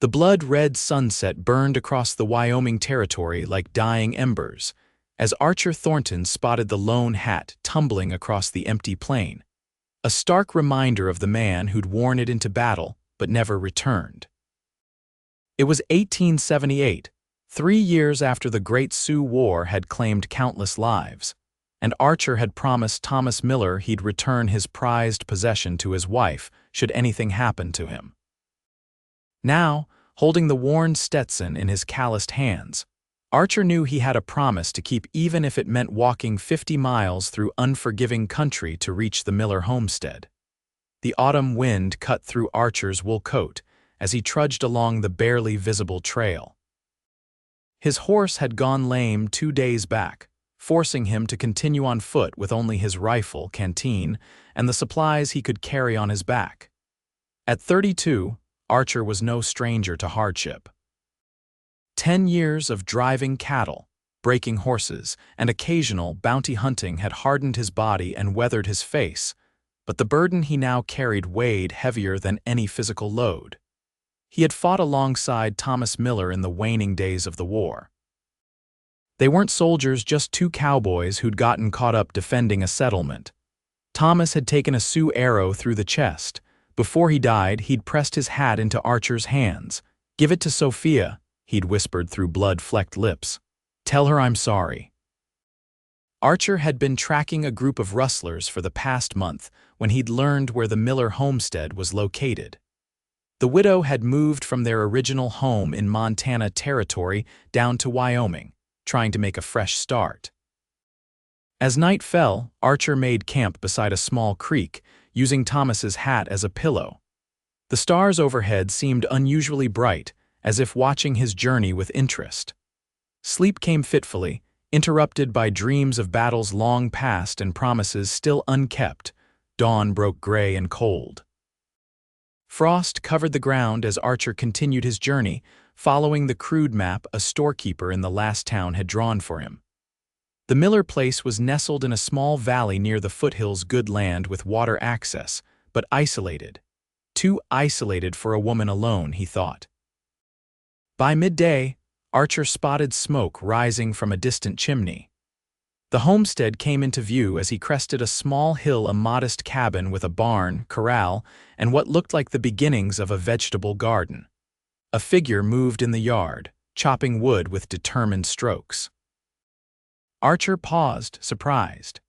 The blood-red sunset burned across the Wyoming Territory like dying embers, as Archer Thornton spotted the lone hat tumbling across the empty plain, a stark reminder of the man who'd worn it into battle but never returned. It was 1878, 3 years after the Great Sioux War had claimed countless lives, and Archer had promised Thomas Miller he'd return his prized possession to his wife should anything happen to him. Now, holding the worn Stetson in his calloused hands, Archer knew he had a promise to keep even if it meant walking 50 miles through unforgiving country to reach the Miller homestead. The autumn wind cut through Archer's wool coat as he trudged along the barely visible trail. His horse had gone lame 2 days back, forcing him to continue on foot with only his rifle, canteen, and the supplies he could carry on his back. At 32, Archer was no stranger to hardship. 10 years of driving cattle, breaking horses, and occasional bounty hunting had hardened his body and weathered his face, but the burden he now carried weighed heavier than any physical load. He had fought alongside Thomas Miller in the waning days of the war. They weren't soldiers, just two cowboys who'd gotten caught up defending a settlement. Thomas had taken a Sioux arrow through the chest. Before he died, he'd pressed his hat into Archer's hands. "Give it to Sophia," he'd whispered through blood-flecked lips. "Tell her I'm sorry." Archer had been tracking a group of rustlers for the past month when he'd learned where the Miller homestead was located. The widow had moved from their original home in Montana Territory down to Wyoming, trying to make a fresh start. As night fell, Archer made camp beside a small creek, using Thomas's hat as a pillow. The stars overhead seemed unusually bright, as if watching his journey with interest. Sleep came fitfully, interrupted by dreams of battles long past and promises still unkept. Dawn broke gray and cold. Frost covered the ground as Archer continued his journey, following the crude map a storekeeper in the last town had drawn for him. The Miller place was nestled in a small valley near the foothills, good land with water access, but isolated. Too isolated for a woman alone, he thought. By midday, Archer spotted smoke rising from a distant chimney. The homestead came into view as he crested a small hill, a modest cabin with a barn, corral, and what looked like the beginnings of a vegetable garden. A figure moved in the yard, chopping wood with determined strokes. Archer paused, surprised.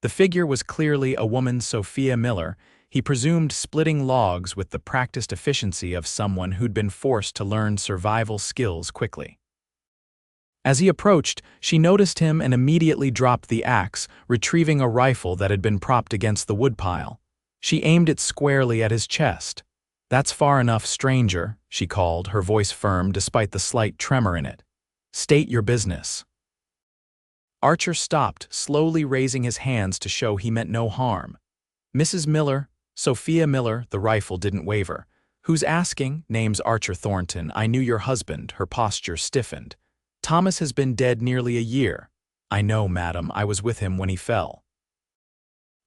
The figure was clearly a woman, Sophia Miller, he presumed, splitting logs with the practiced efficiency of someone who'd been forced to learn survival skills quickly. As he approached, she noticed him and immediately dropped the axe, retrieving a rifle that had been propped against the woodpile. She aimed it squarely at his chest. "That's far enough, stranger," she called, her voice firm despite the slight tremor in it. "State your business." Archer stopped, slowly raising his hands to show he meant no harm. "Mrs. Miller, Sophia Miller," the rifle didn't waver. "Who's asking?" "Name's Archer Thornton. I knew your husband." Her posture stiffened. "Thomas has been dead nearly a year." "I know, madam. I was with him when he fell."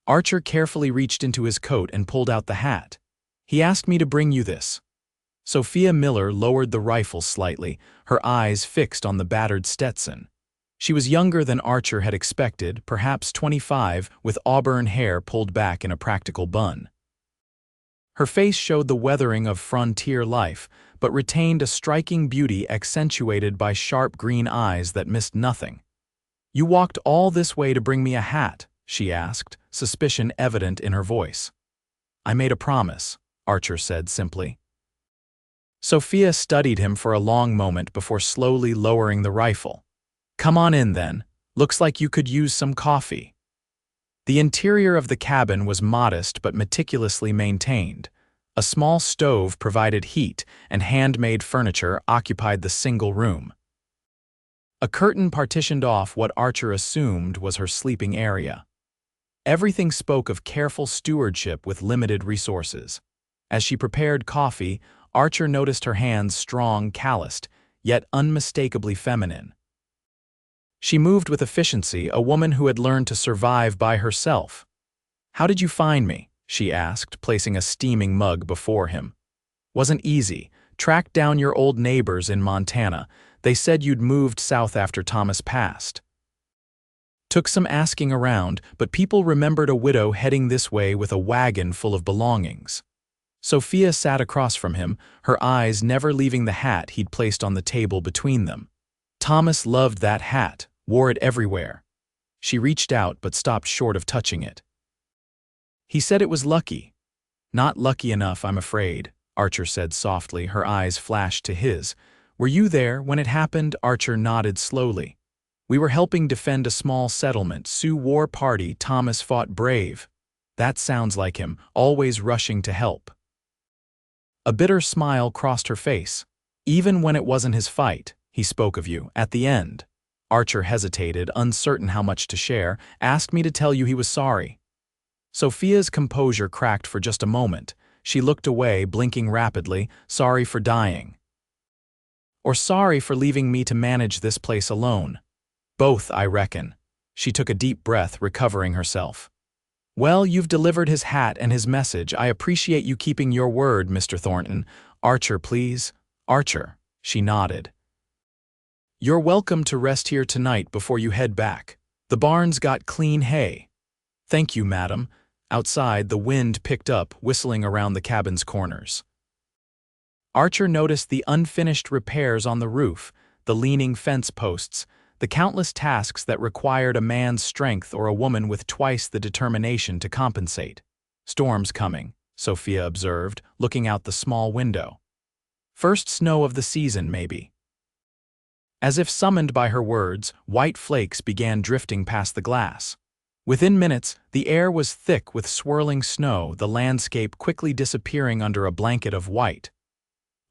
Archer carefully reached into his coat and pulled out the hat. "He asked me to bring you this." Sophia Miller lowered the rifle slightly, her eyes fixed on the battered Stetson. She was younger than Archer had expected, perhaps 25, with auburn hair pulled back in a practical bun. Her face showed the weathering of frontier life, but retained a striking beauty accentuated by sharp green eyes that missed nothing. "You walked all this way to bring me a hat?" she asked, suspicion evident in her voice. "I made a promise," Archer said simply. Sophia studied him for a long moment before slowly lowering the rifle. "Come on in, then. Looks like you could use some coffee." The interior of the cabin was modest but meticulously maintained. A small stove provided heat, and handmade furniture occupied the single room. A curtain partitioned off what Archer assumed was her sleeping area. Everything spoke of careful stewardship with limited resources. As she prepared coffee, Archer noticed her hands strong, calloused, yet unmistakably feminine. She moved with efficiency, a woman who had learned to survive by herself. "How did you find me?" she asked, placing a steaming mug before him. "Wasn't easy. Tracked down your old neighbors in Montana. They said you'd moved south after Thomas passed. Took some asking around, but people remembered a widow heading this way with a wagon full of belongings. Sophia sat across from him, her eyes never leaving the hat he'd placed on the table between them. Thomas loved that hat, wore it everywhere. She reached out but stopped short of touching it. He said it was lucky. Not lucky enough, I'm afraid, Archer said softly, her eyes flashed to his. Were you there when it happened? Archer nodded slowly. We were helping defend a small settlement. Sioux War Party. Thomas fought brave. That sounds like him, always rushing to help. A bitter smile crossed her face. Even when it wasn't his fight, he spoke of you, at the end. Archer hesitated, uncertain how much to share, asked me to tell you he was sorry. Sophia's composure cracked for just a moment. She looked away, blinking rapidly, sorry for dying. Or sorry for leaving me to manage this place alone. Both, I reckon. She took a deep breath, recovering herself. Well, you've delivered his hat and his message. I appreciate you keeping your word, Mr. Thornton. Archer, please. Archer. She nodded. You're welcome to rest here tonight before you head back. The barn's got clean hay. Thank you, madam. Outside, the wind picked up, whistling around the cabin's corners. Archer noticed the unfinished repairs on the roof, the leaning fence posts, the countless tasks that required a man's strength or a woman with twice the determination to compensate. Storm's coming, Sophia observed, looking out the small window. First snow of the season, maybe. As if summoned by her words, white flakes began drifting past the glass. Within minutes, the air was thick with swirling snow, the landscape quickly disappearing under a blanket of white.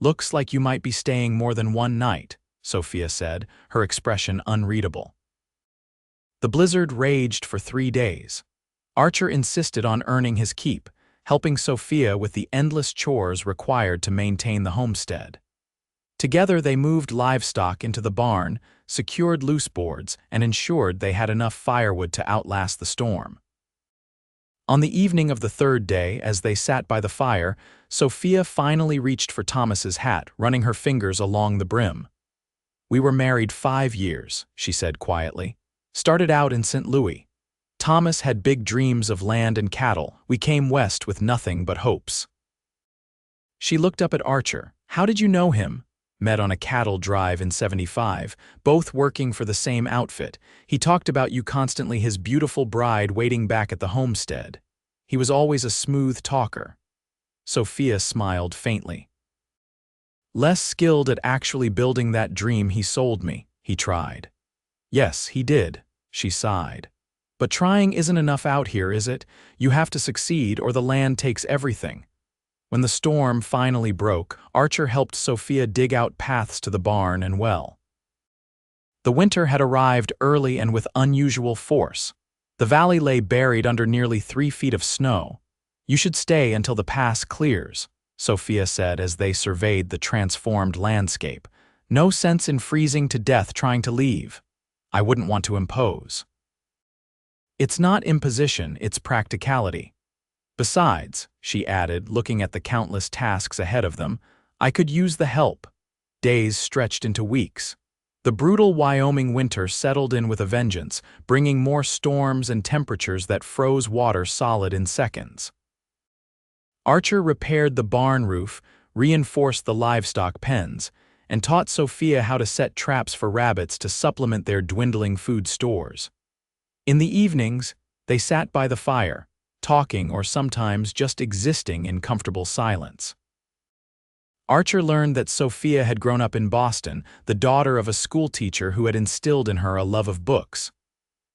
Looks like you might be staying more than one night, Sophia said, her expression unreadable. The blizzard raged for 3 days. Archer insisted on earning his keep, helping Sophia with the endless chores required to maintain the homestead. Together they moved livestock into the barn, secured loose boards, and ensured they had enough firewood to outlast the storm. On the evening of the 3rd day, as they sat by the fire, Sophia finally reached for Thomas's hat, running her fingers along the brim. We were married 5 years, she said quietly. Started out in St. Louis. Thomas had big dreams of land and cattle. We came west with nothing but hopes. She looked up at Archer. How did you know him? Met on a cattle drive in '75, both working for the same outfit. He talked about you constantly, his beautiful bride waiting back at the homestead. He was always a smooth talker. Sophia smiled faintly. Less skilled at actually building that dream he sold me, he tried. Yes, he did, she sighed. But trying isn't enough out here, is it? You have to succeed or the land takes everything. When the storm finally broke, Archer helped Sophia dig out paths to the barn and well. The winter had arrived early and with unusual force. The valley lay buried under nearly 3 feet of snow. You should stay until the pass clears, Sophia said as they surveyed the transformed landscape. No sense in freezing to death trying to leave. I wouldn't want to impose. It's not imposition, it's practicality. Besides, she added, looking at the countless tasks ahead of them, I could use the help. Days stretched into weeks. The brutal Wyoming winter settled in with a vengeance, bringing more storms and temperatures that froze water solid in seconds. Archer repaired the barn roof, reinforced the livestock pens, and taught Sophia how to set traps for rabbits to supplement their dwindling food stores. In the evenings, they sat by the fire, talking or sometimes just existing in comfortable silence. Archer learned that Sophia had grown up in Boston, the daughter of a schoolteacher who had instilled in her a love of books.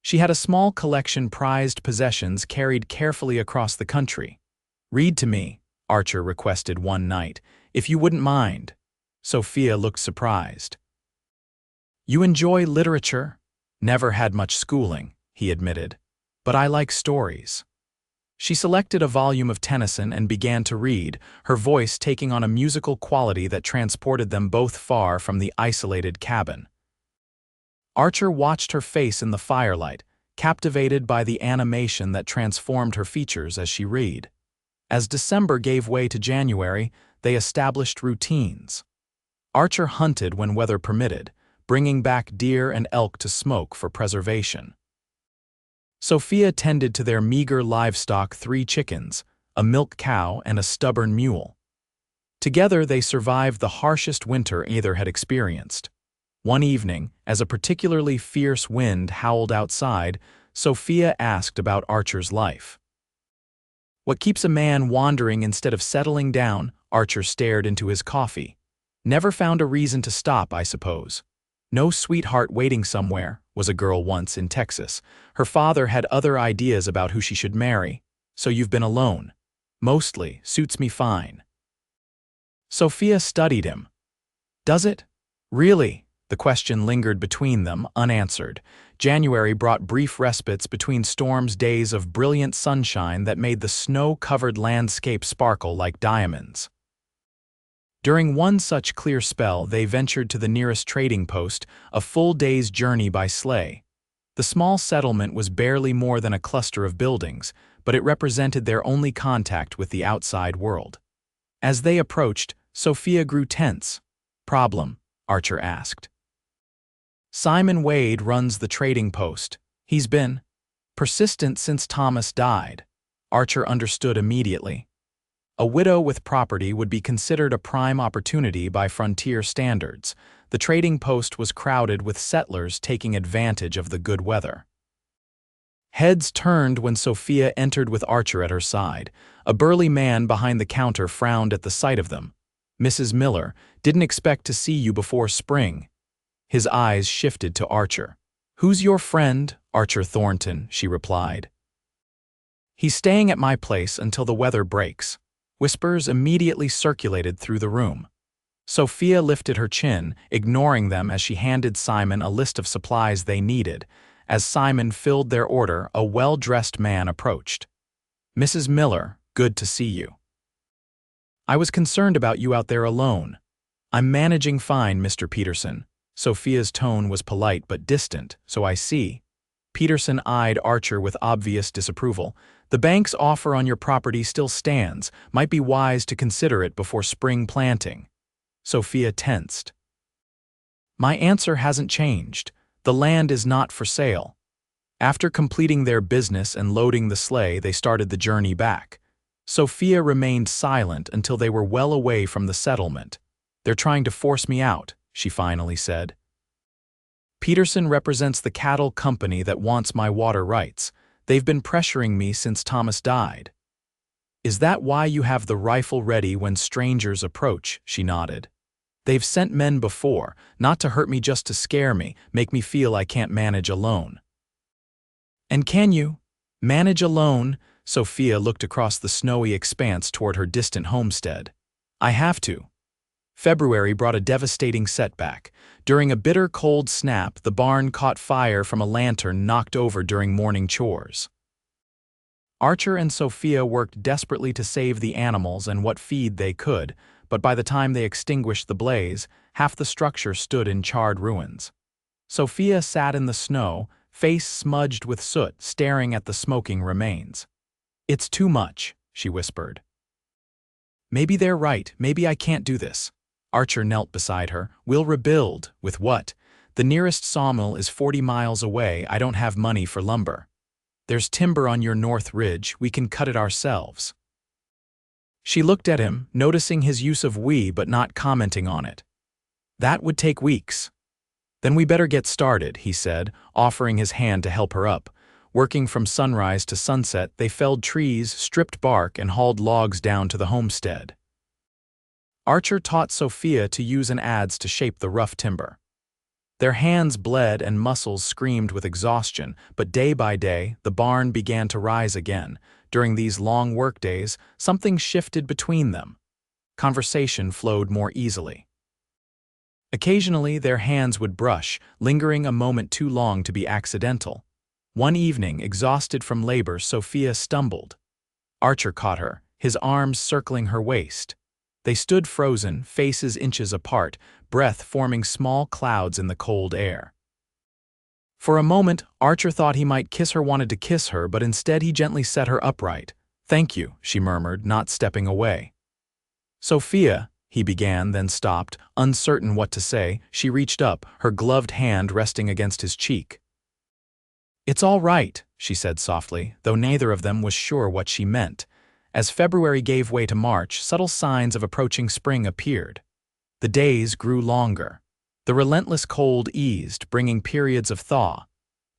She had a small collection of prized possessions carried carefully across the country. Read to me, Archer requested one night, if you wouldn't mind. Sophia looked surprised. You enjoy literature? Never had much schooling, he admitted, but I like stories. She selected a volume of Tennyson and began to read, her voice taking on a musical quality that transported them both far from the isolated cabin. Archer watched her face in the firelight, captivated by the animation that transformed her features as she read. As December gave way to January, they established routines. Archer hunted when weather permitted, bringing back deer and elk to smoke for preservation. Sophia tended to their meager livestock: 3 chickens, a milk cow, and a stubborn mule. Together they survived the harshest winter either had experienced. One evening, as a particularly fierce wind howled outside, Sophia asked about Archer's life. "What keeps a man wandering instead of settling down?" Archer stared into his coffee. "Never found a reason to stop, I suppose. No sweetheart waiting somewhere," was a girl once in Texas. Her father had other ideas about who she should marry. "So you've been alone." "Mostly. Suits me fine." Sophia studied him. "Does it? Really?" The question lingered between them, unanswered. January brought brief respites between storms, days of brilliant sunshine that made the snow-covered landscape sparkle like diamonds. During one such clear spell, they ventured to the nearest trading post, a full day's journey by sleigh. The small settlement was barely more than a cluster of buildings, but it represented their only contact with the outside world. As they approached, Sophia grew tense. "Problem?" Archer asked. "Simon Wade runs the trading post. He's been persistent since Thomas died." Archer understood immediately. A widow with property would be considered a prime opportunity by frontier standards. The trading post was crowded with settlers taking advantage of the good weather. Heads turned when Sophia entered with Archer at her side. A burly man behind the counter frowned at the sight of them. "Mrs. Miller, didn't expect to see you before spring." His eyes shifted to Archer. "Who's your friend?" "Archer Thornton," she replied. "He's staying at my place until the weather breaks." Whispers immediately circulated through the room. Sophia lifted her chin, ignoring them as she handed Simon a list of supplies they needed. As Simon filled their order, a well-dressed man approached. "Mrs. Miller, good to see you. I was concerned about you out there alone." "I'm managing fine, Mr. Peterson." Sophia's tone was polite but distant. "So I see." Peterson eyed Archer with obvious disapproval. "The bank's offer on your property still stands. Might be wise to consider it before spring planting." Sophia tensed. "My answer hasn't changed. The land is not for sale." After completing their business and loading the sleigh, they started the journey back. Sophia remained silent until they were well away from the settlement. "They're trying to force me out," she finally said. "Peterson represents the cattle company that wants my water rights. They've been pressuring me since Thomas died." "Is that why you have the rifle ready when strangers approach?" She nodded. "They've sent men before, not to hurt me, just to scare me, make me feel I can't manage alone." "And can you manage alone?" Sophia looked across the snowy expanse toward her distant homestead. "I have to." February brought a devastating setback. During a bitter cold snap, the barn caught fire from a lantern knocked over during morning chores. Archer and Sophia worked desperately to save the animals and what feed they could, but by the time they extinguished the blaze, half the structure stood in charred ruins. Sophia sat in the snow, face smudged with soot, staring at the smoking remains. "It's too much," she whispered. "Maybe they're right. Maybe I can't do this." Archer knelt beside her. "We'll rebuild." "With what?" "The nearest sawmill is 40 miles away. I don't have money for lumber." "There's timber on your north ridge. We can cut it ourselves." She looked at him, noticing his use of "we" but not commenting on it. "That would take weeks." "Then we better get started," he said, offering his hand to help her up. Working from sunrise to sunset, they felled trees, stripped bark, and hauled logs down to the homestead. Archer taught Sophia to use an adze to shape the rough timber. Their hands bled and muscles screamed with exhaustion, but day by day, the barn began to rise again. During these long workdays, something shifted between them. Conversation flowed more easily. Occasionally, their hands would brush, lingering a moment too long to be accidental. One evening, exhausted from labor, Sophia stumbled. Archer caught her, his arms circling her waist. They stood frozen, faces inches apart, breath forming small clouds in the cold air. For a moment, Archer thought he might wanted to kiss her, but instead he gently set her upright. "Thank you," she murmured, not stepping away. Sophia, he began, then stopped, uncertain what to say. She reached up, her gloved hand resting against his cheek. "It's all right," she said softly, though neither of them was sure what she meant. As February gave way to March, subtle signs of approaching spring appeared. The days grew longer. The relentless cold eased, bringing periods of thaw.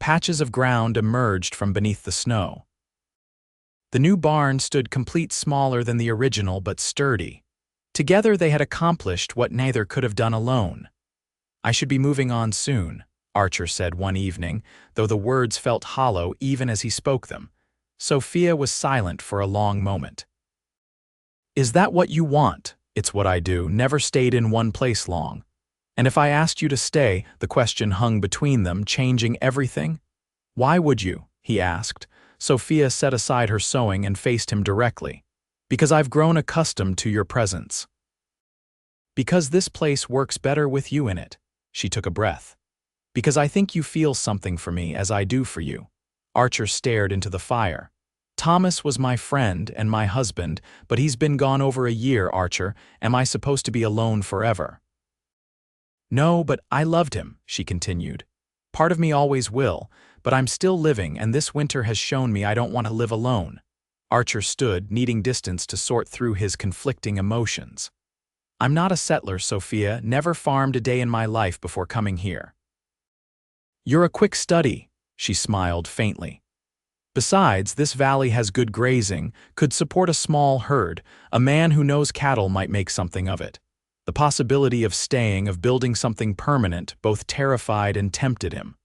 Patches of ground emerged from beneath the snow. The new barn stood complete, smaller than the original but sturdy. Together they had accomplished what neither could have done alone. "I should be moving on soon," Archer said one evening, though the words felt hollow even as he spoke them. Sophia was silent for a long moment. "Is that what you want?" "It's what I do. Never stayed in one place long." "And if I asked you to stay," the question hung between them, changing everything. "Why would you?" he asked. Sophia set aside her sewing and faced him directly. "Because I've grown accustomed to your presence." "Because this place works better with you in it." She took a breath. "Because I think you feel something for me as I do for you." Archer stared into the fire. "Thomas was my friend and my husband, but he's been gone over a year, Archer. Am I supposed to be alone forever?" "No, but I loved him," she continued. "Part of me always will, but I'm still living, and this winter has shown me I don't want to live alone." Archer stood, needing distance to sort through his conflicting emotions. "I'm not a settler, Sophia, never farmed a day in my life before coming here." "You're a quick study," she smiled faintly. "Besides, this valley has good grazing, could support a small herd. A man who knows cattle might make something of it." The possibility of staying, of building something permanent, both terrified and tempted him.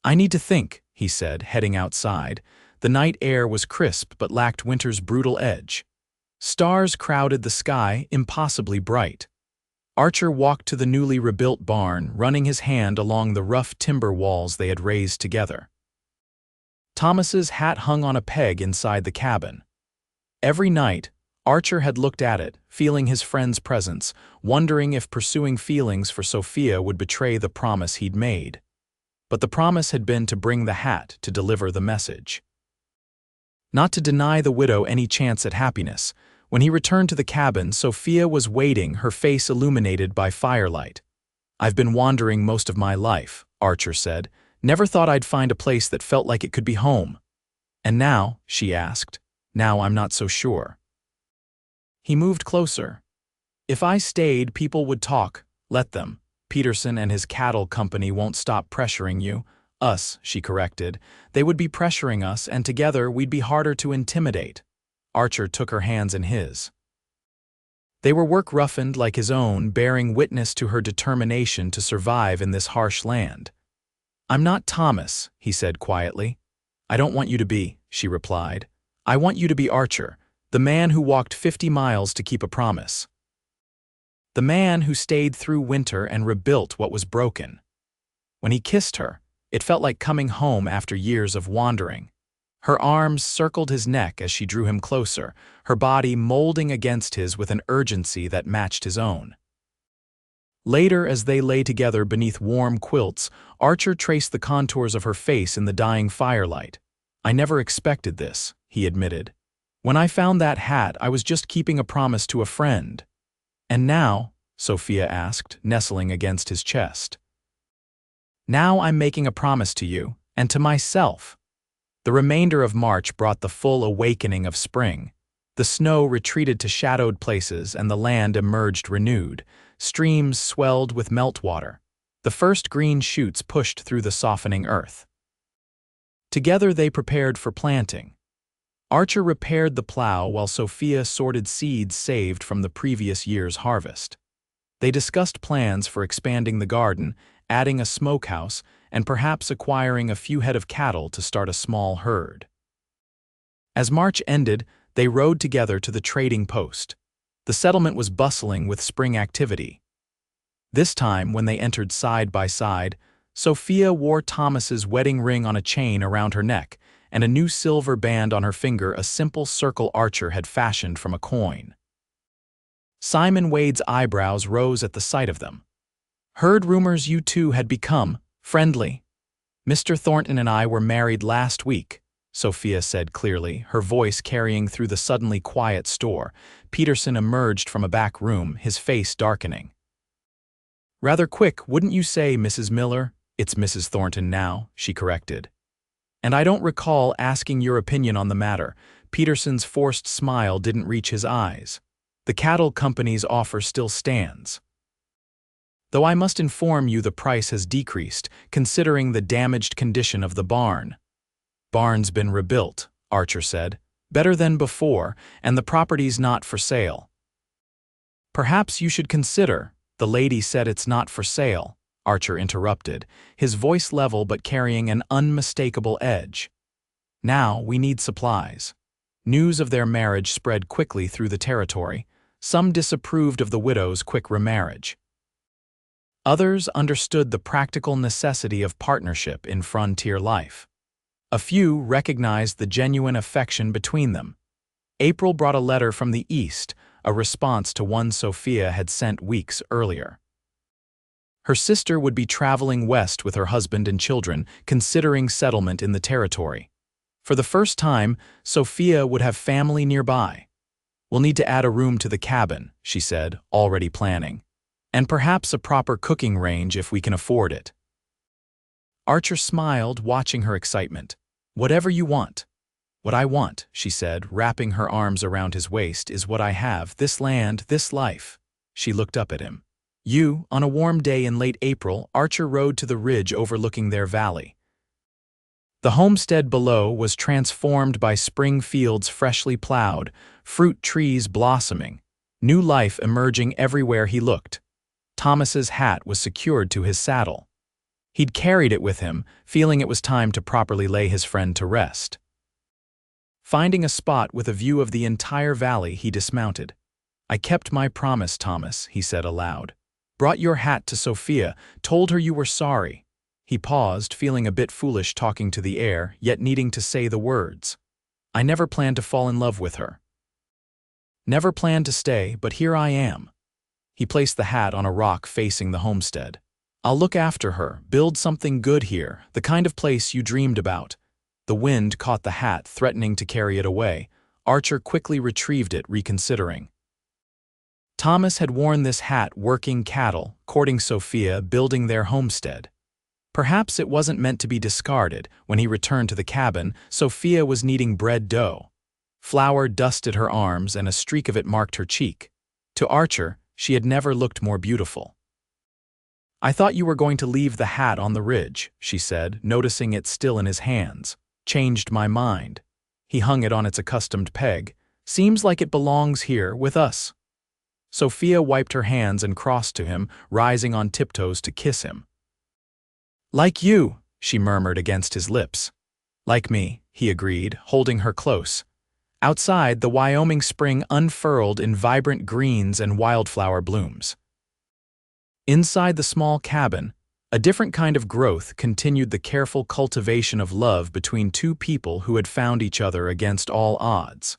"I need to think," he said, heading outside. The night air was crisp but lacked winter's brutal edge. Stars crowded the sky, impossibly bright. Archer walked to the newly rebuilt barn, running his hand along the rough timber walls they had raised together. Thomas's hat hung on a peg inside the cabin. Every night, Archer had looked at it, feeling his friend's presence, wondering if pursuing feelings for Sophia would betray the promise he'd made. But the promise had been to bring the hat, to deliver the message. Not to deny the widow any chance at happiness. When he returned to the cabin, Sophia was waiting, her face illuminated by firelight. "I've been wandering most of my life," Archer said. "Never thought I'd find a place that felt like it could be home." "And now?" she asked. "Now I'm not so sure." He moved closer. "If I stayed, people would talk. Let them. Peterson and his cattle company won't stop pressuring you." "Us," she corrected. "They would be pressuring us, and together we'd be harder to intimidate." Archer took her hands in his. They were work-roughened like his own, bearing witness to her determination to survive in this harsh land. "I'm not Thomas," he said quietly. "I don't want you to be," she replied. "I want you to be Archer, the man who walked 50 miles to keep a promise. The man who stayed through winter and rebuilt what was broken." When he kissed her, it felt like coming home after years of wandering. Her arms circled his neck as she drew him closer, her body molding against his with an urgency that matched his own. Later, as they lay together beneath warm quilts, Archer traced the contours of her face in the dying firelight. "I never expected this," he admitted. "When I found that hat, I was just keeping a promise to a friend." "And now?" Sophia asked, nestling against his chest. "Now I'm making a promise to you, and to myself." The remainder of March brought the full awakening of spring. The snow retreated to shadowed places and the land emerged renewed. Streams swelled with meltwater. The first green shoots pushed through the softening earth. Together they prepared for planting. Archer repaired the plow while Sophia sorted seeds saved from the previous year's harvest. They discussed plans for expanding the garden, adding a smokehouse, and perhaps acquiring a few head of cattle to start a small herd. As March ended, they rode together to the trading post. The settlement was bustling with spring activity. This time, when they entered side by side, Sophia wore Thomas's wedding ring on a chain around her neck and a new silver band on her finger, a simple circle Archer had fashioned from a coin. Simon Wade's eyebrows rose at the sight of them. "Heard rumors you two had become friendly." "Mr. Thornton and I were married last week," Sophia said clearly, her voice carrying through the suddenly quiet store. Peterson emerged from a back room, his face darkening. "Rather quick, wouldn't you say, Mrs. Miller?" "It's Mrs. Thornton now," she corrected. "And I don't recall asking your opinion on the matter." Peterson's forced smile didn't reach his eyes. "The cattle company's offer still stands. Though I must inform you the price has decreased, considering the damaged condition of the barn." "Barn's been rebuilt," Archer said. "Better than before, and the property's not for sale." "Perhaps you should consider—" "The lady said it's not for sale," Archer interrupted, his voice level but carrying an unmistakable edge. "Now we need supplies." News of their marriage spread quickly through the territory. Some disapproved of the widow's quick remarriage. Others understood the practical necessity of partnership in frontier life. A few recognized the genuine affection between them. April brought a letter from the East, a response to one Sophia had sent weeks earlier. Her sister would be traveling west with her husband and children, considering settlement in the territory. For the first time, Sophia would have family nearby. "We'll need to add a room to the cabin," she said, already planning. "And perhaps a proper cooking range if we can afford it." Archer smiled, watching her excitement. "Whatever you want." "What I want," she said, wrapping her arms around his waist, "is what I have, this land, this life." She looked up at him. On a warm day in late April, Archer rode to the ridge overlooking their valley. The homestead below was transformed by spring fields freshly plowed, fruit trees blossoming, new life emerging everywhere he looked. Thomas's hat was secured to his saddle. He'd carried it with him, feeling it was time to properly lay his friend to rest. Finding a spot with a view of the entire valley, he dismounted. "I kept my promise, Thomas," he said aloud. "Brought your hat to Sophia, told her you were sorry." He paused, feeling a bit foolish talking to the air, yet needing to say the words. "I never planned to fall in love with her. Never planned to stay, but here I am." He placed the hat on a rock facing the homestead. "I'll look after her, build something good here, the kind of place you dreamed about." The wind caught the hat, threatening to carry it away. Archer quickly retrieved it, reconsidering. Thomas had worn this hat working cattle, courting Sophia, building their homestead. Perhaps it wasn't meant to be discarded. When he returned to the cabin, Sophia was kneading bread dough. Flour dusted her arms and a streak of it marked her cheek. To Archer, she had never looked more beautiful. "I thought you were going to leave the hat on the ridge," she said, noticing it still in his hands. "Changed my mind." He hung it on its accustomed peg. "Seems like it belongs here, with us." Sophia wiped her hands and crossed to him, rising on tiptoes to kiss him. "Like you," she murmured against his lips. "Like me," he agreed, holding her close. Outside, the Wyoming spring unfurled in vibrant greens and wildflower blooms. Inside the small cabin, a different kind of growth continued the careful cultivation of love between two people who had found each other against all odds.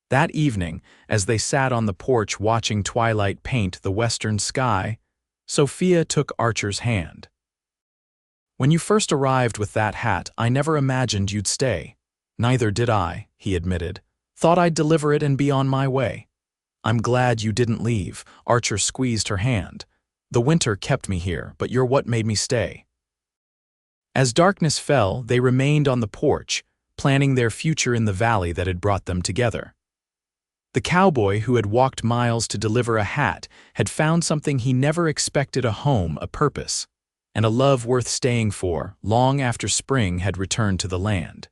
That evening, as they sat on the porch watching twilight paint the western sky, Sophia took Archer's hand. "When you first arrived with that hat, I never imagined you'd stay." "Neither did I," he admitted. "Thought I'd deliver it and be on my way." "I'm glad you didn't leave." Archer squeezed her hand. "The winter kept me here, but you're what made me stay." As darkness fell, they remained on the porch, planning their future in the valley that had brought them together. The cowboy who had walked miles to deliver a hat had found something he never expected: a home, a purpose, and a love worth staying for long after spring had returned to the land.